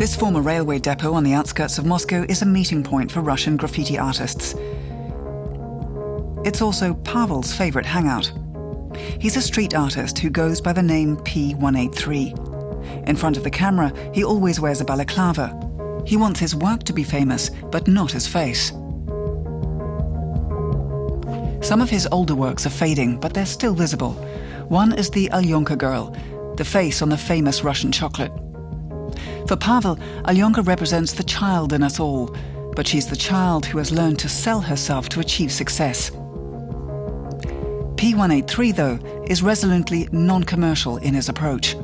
This former railway depot on the outskirts of Moscow is a meeting point for Russian graffiti artists. It's also Pavel's favorite hangout. He's a street artist who goes by the name P183. In front of the camera, he always wears a balaclava. He wants his work to be famous, but not his face. Some of his older works are fading, but they're still visible. One is the Alyonka girl, the face on the famous Russian chocolate. For Pavel, Alyonka represents the child in us all, but she's the child who has learned to sell herself to achieve success. P183, though, is resolutely non-commercial in his approach.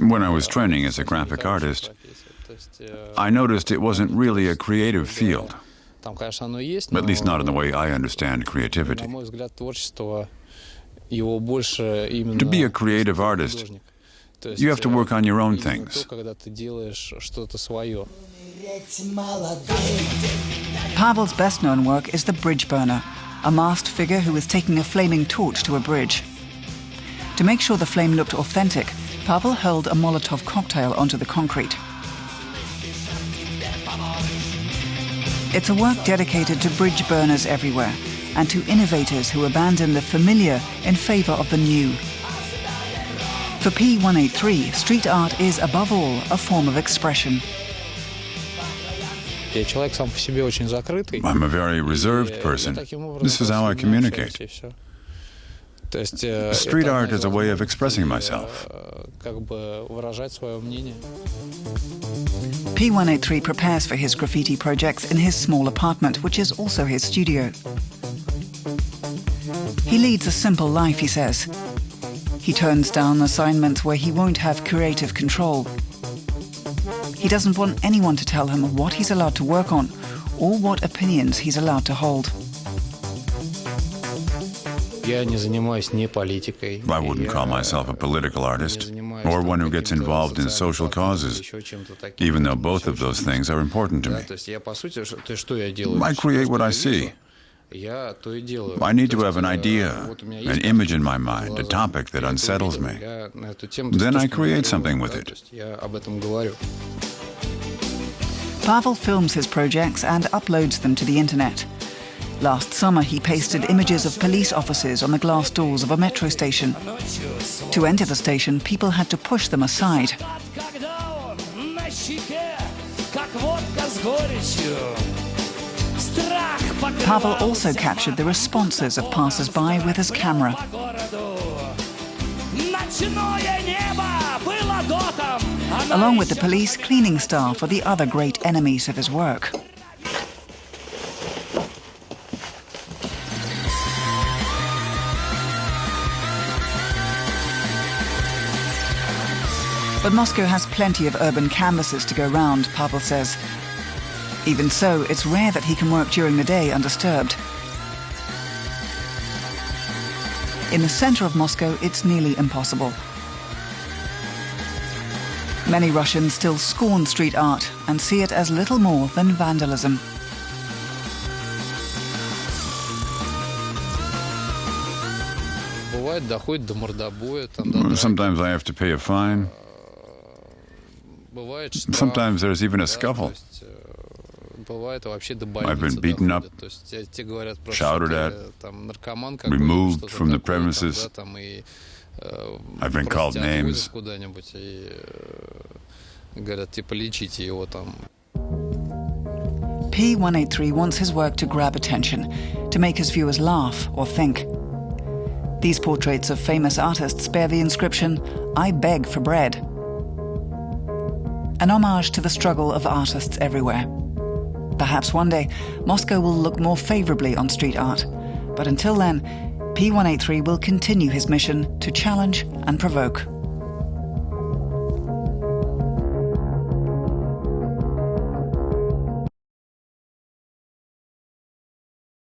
When I was training as a graphic artist, I noticed it wasn't really a creative field, at least not in the way I understand creativity. To be a creative artist, you have to work on your own things. Pavel's best-known work is the bridge burner, a masked figure who is taking a flaming torch to a bridge. To make sure the flame looked authentic, Pavel hurled a Molotov cocktail onto the concrete. It's a work dedicated to bridge burners everywhere and to innovators who abandon the familiar in favor of the new. For P183, street art is, above all, a form of expression. I'm a very reserved person. This is how I communicate. Street art is a way of expressing myself. P183 prepares for his graffiti projects in his small apartment, which is also his studio. He leads a simple life, he says. He turns down assignments where he won't have creative control. He doesn't want anyone to tell him what he's allowed to work on or what opinions he's allowed to hold. I wouldn't call myself a political artist or one who gets involved in social causes, even though both of those things are important to me. I create what I see. I need to have an idea, an image in my mind, a topic that unsettles me. Then I create something with it. Pavel films his projects and uploads them to the internet. Last summer, he pasted images of police officers on the glass doors of a metro station. To enter the station, people had to push them aside. Pavel also captured the responses of passers-by with his camera. Along with the police cleaning staff are the other great enemies of his work. But Moscow has plenty of urban canvases to go round, Pavel says. Even so, it's rare that he can work during the day undisturbed. In the center of Moscow, it's nearly impossible. Many Russians still scorn street art and see it as little more than vandalism. Sometimes I have to pay a fine. Sometimes there's even a scuffle. I've been beaten up, shouted at, removed from the premises. I've been called names. P183 wants his work to grab attention, to make his viewers laugh or think. These portraits of famous artists bear the inscription, "I beg for bread." An homage to the struggle of artists everywhere. Perhaps one day, Moscow will look more favorably on street art. But until then, P183 will continue his mission to challenge and provoke.